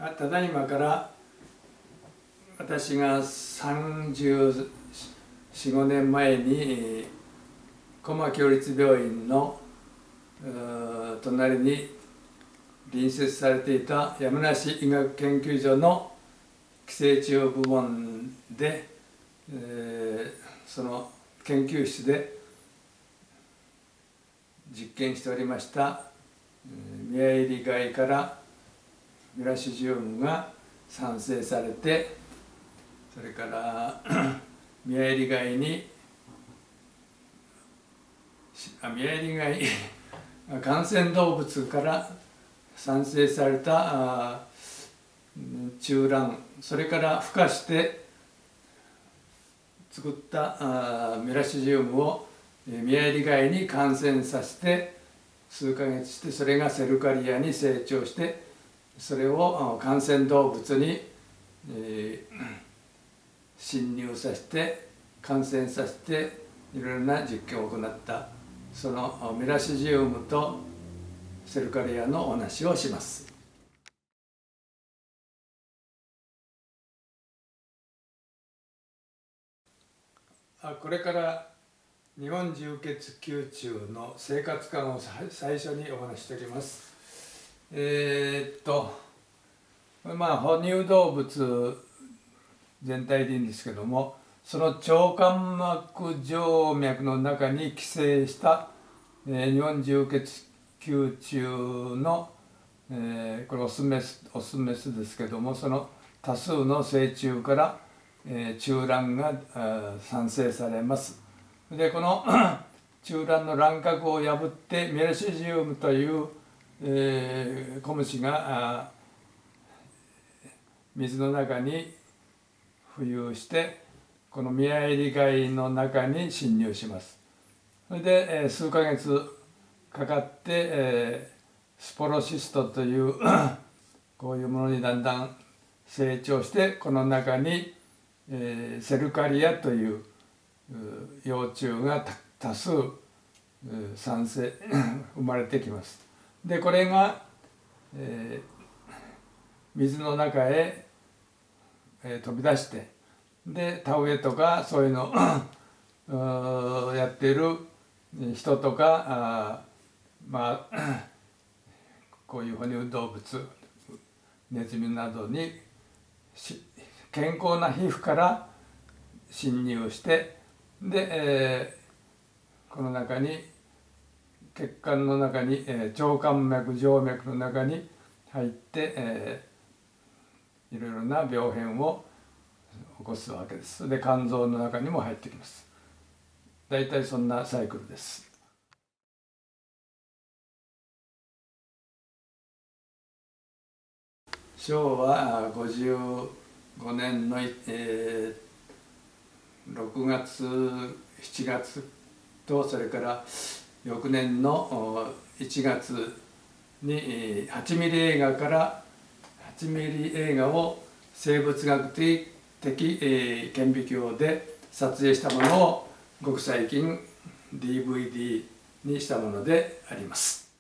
ただいまから私が34、5年前に小牧共立病院の隣に隣接されていた山梨医学研究所の寄生虫部門で、その研究室で実験しておりました宮入貝からミラシジウムが産生されて、それから宮入貝に宮入貝感染動物から産生された虫卵、それから孵化して作ったミラシジウムを宮入貝に感染させて数ヶ月して、それがセルカリアに成長して、それを感染動物に侵入させて感染させていろいろな実験を行った、そのミラシジウムとセルカリアのお話をします。これから日本充血球虫の生活感を最初にお話ししております。哺乳動物全体でいいんですけども、その腸間膜静脈の中に寄生した日本充血球虫のこれオスメスですけども、その多数の成虫から虫卵が産生されます。でこの虫卵の卵殻を破ってミラシジウムという小虫が水の中に浮遊して、この宮入貝の中に侵入します。それで数ヶ月かかってスポロシストというこういうものにだんだん成長して、この中にセルカリアという幼虫が多数生まれてきます。でこれが水の中へ飛び出して、で田植えとかそういうのをやっている人とかこういう哺乳動物ネズミなどに健康な皮膚から侵入して、で、この中に血管の中に腸間膜静脈の中に入って、いろいろな病変を起こすわけです。で肝臓の中にも入ってきます。大体そんなサイクルです。昭和55年の6月7月と、それから翌年の1月に8ミリ映画から8ミリ映画を生物学的顕微鏡で撮影したものをごく最近 DVD にしたものであります。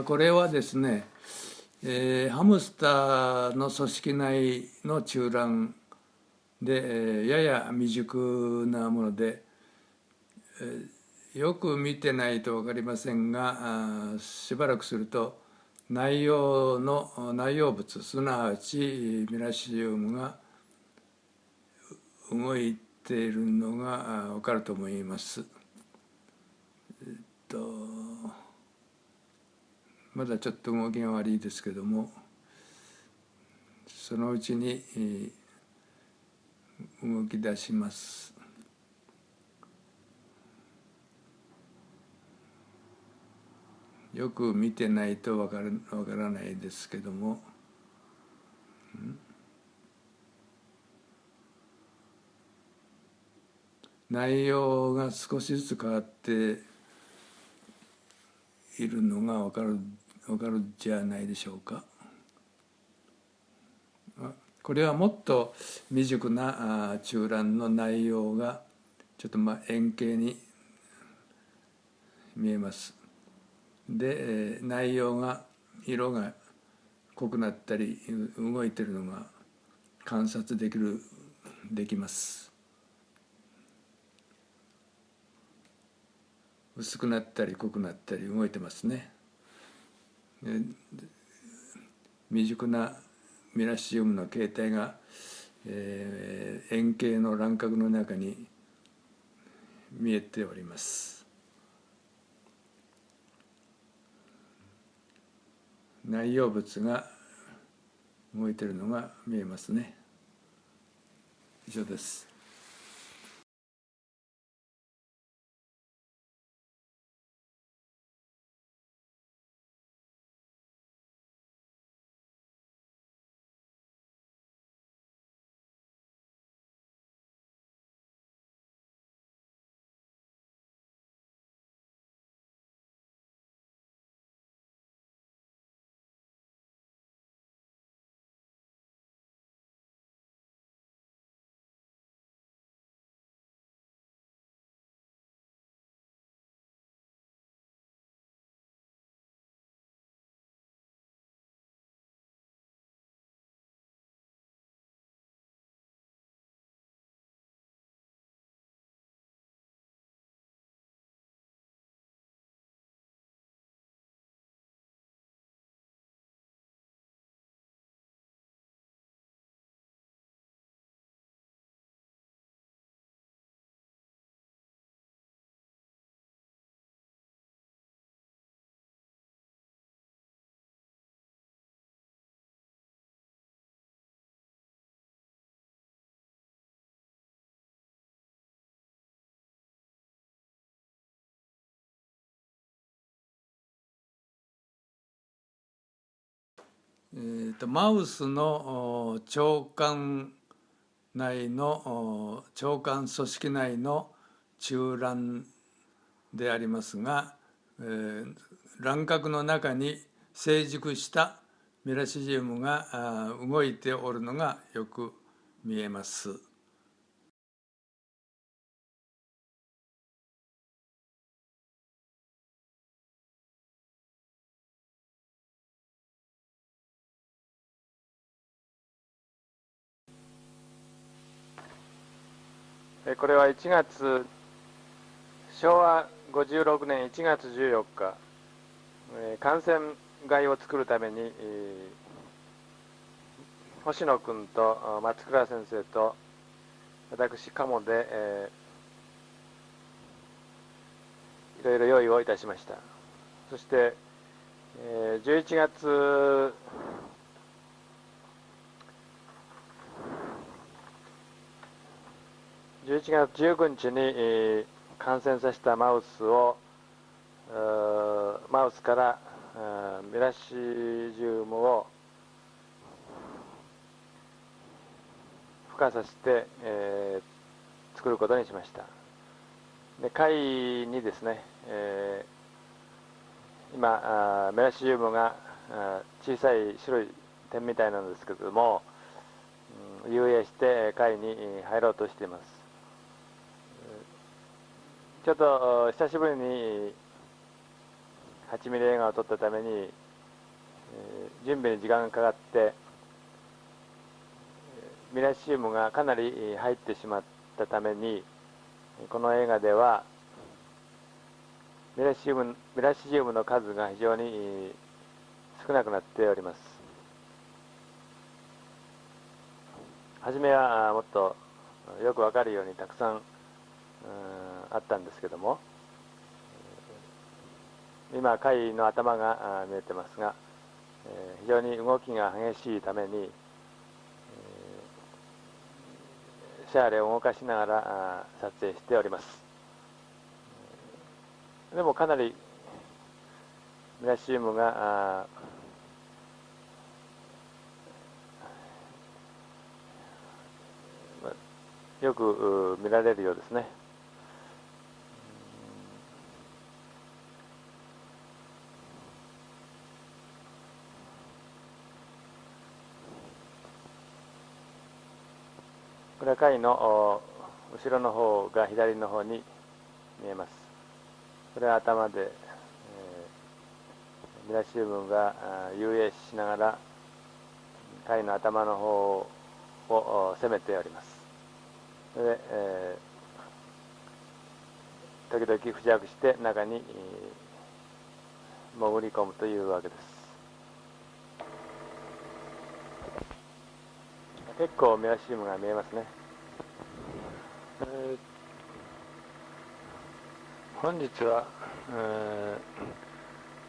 これはですね、ハムスターの組織内の虫卵で、やや未熟なもので、よく見てないと分かりませんが、しばらくすると内容物、すなわちミラシジウムが動いているのが分かると思います。まだちょっと動きが悪いですけども、そのうちに動き出します。よく見てないとわからないですけども、内容が少しずつ変わっているのがわかるじゃないでしょうか。これはもっと未熟な虫卵の内容がちょっと円形に見えます。で、内容が色が濃くなったり動いてるのが観察できます。薄くなったり濃くなったり動いてますね。未熟なミラシウムの形態が、円形の卵殻の中に見えております。内容物が動いているのが見えますね。以上です。マウスの腸管内の腸管組織内の中卵でありますが、卵殻の中に成熟したメラシジウムが動いておるのがよく見えます。これは昭和56年1月14日、感染害を作るために、星野君と松倉先生と私鴨で、いろいろ用意をいたしました。そして、11月19日に、感染させたマウスからメラシジウムを孵化させて、作ることにしました。で、貝にですね、今メラシジウムが小さい白い点みたいなんですけれども、遊泳して貝に入ろうとしています。ちょっと久しぶりに8ミリ映画を撮ったために、準備に時間がかかってミラシウムがかなり入ってしまったために、この映画ではミラシジウムの数が非常に少なくなっております。初めはもっとよくわかるようにたくさんあったんですけども、今貝の頭が見えてますが、非常に動きが激しいために、シャーレを動かしながら撮影しております。でもかなりミラシウムがよく見られるようですね。これは貝の後ろの方が左の方に見えます。これは頭で、ミラシウムが遊泳しながら貝の頭の方を攻めております。それで、時々付着して中に潜り込むというわけです。結構ミラシウムが見えますね。本日は、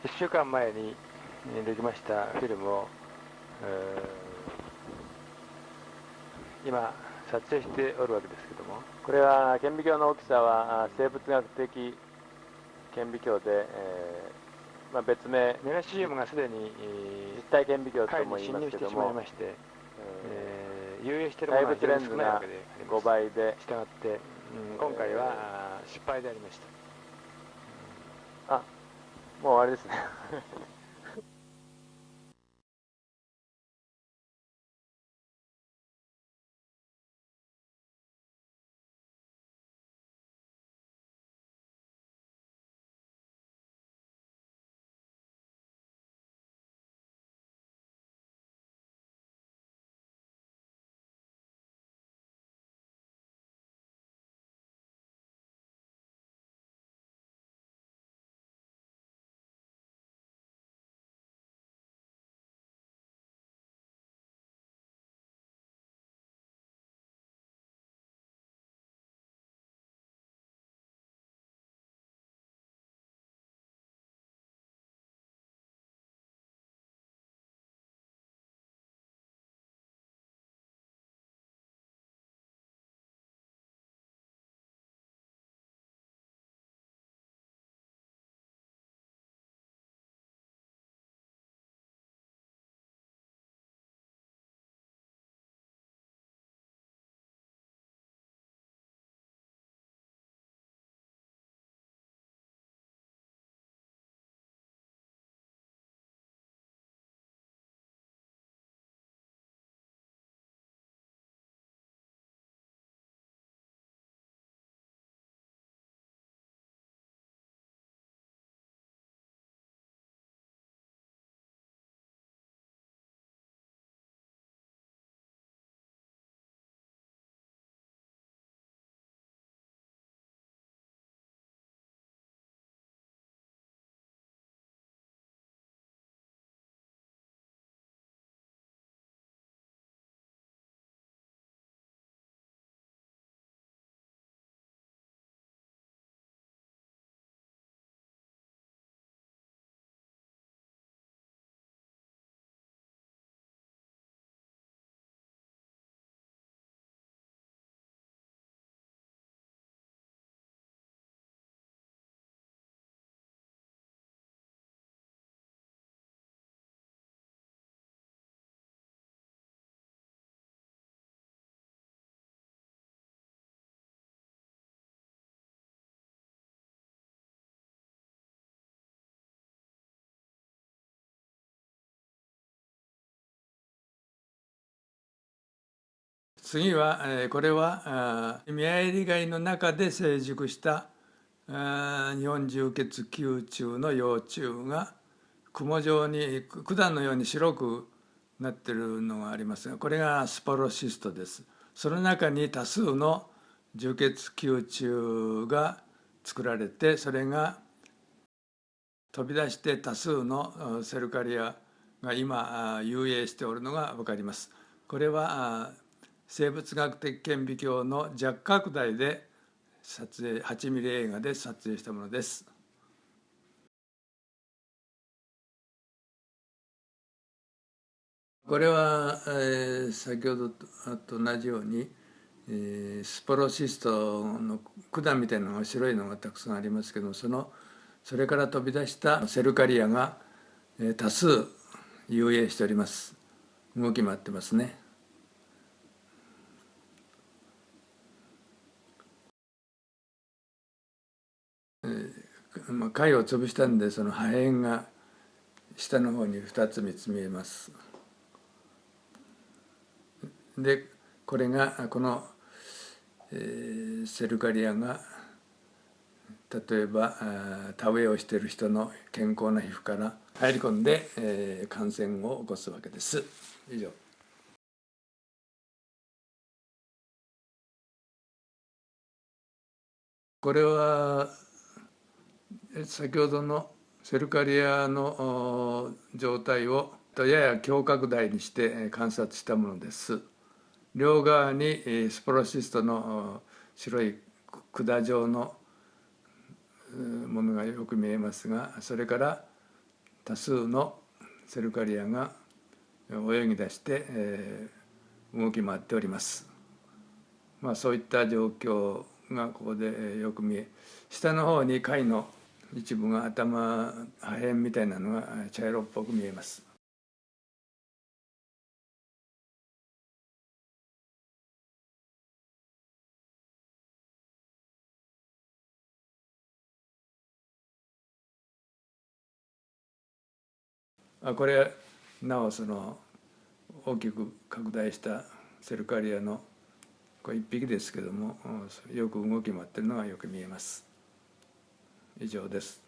1週間前にできましたフィルムを、今撮影しておるわけですけども、これは顕微鏡の大きさは生物学的顕微鏡で、別名ミラシウムがすでに実体顕微鏡とも言いますけども、遊泳しているものが非常に少ないわけであります。5倍でしたがって、今回は失敗でありました。もう終わりですね。次は、これはミアエリガイの中で成熟した日本重血球虫の幼虫が雲状に管のように白くなっているのがありますが、これがスポロシストです。その中に多数の重血球虫が作られて、それが飛び出して多数のセルカリアが今遊泳しておるのが分かります。これは生物学的顕微鏡の弱拡大で撮影、8ミリ映画で撮影したものです。これは、先ほどと同じように、スポロシストの管みたいなのが白いのがたくさんありますけど、それから飛び出したセルカリアが、多数遊泳しております。動き回ってますね。貝を潰したんで、その破片が下の方に2つ3つ見えます。でこれがこの、セルカリアが例えば田植えをしている人の健康な皮膚から入り込んで、感染を起こすわけです。以上。これは先ほどのセルカリアの状態をやや強拡大にして観察したものです。両側にスポロシストの白い管状のものがよく見えますが、それから多数のセルカリアが泳ぎ出して、動き回っております。そういった状況がここでよく見え、下の方に貝の一部が破片みたいなのが茶色っぽく見えます。これなおその大きく拡大したセルカリアのこれ1匹ですけども、よく動き回ってるのがよく見えます。以上です。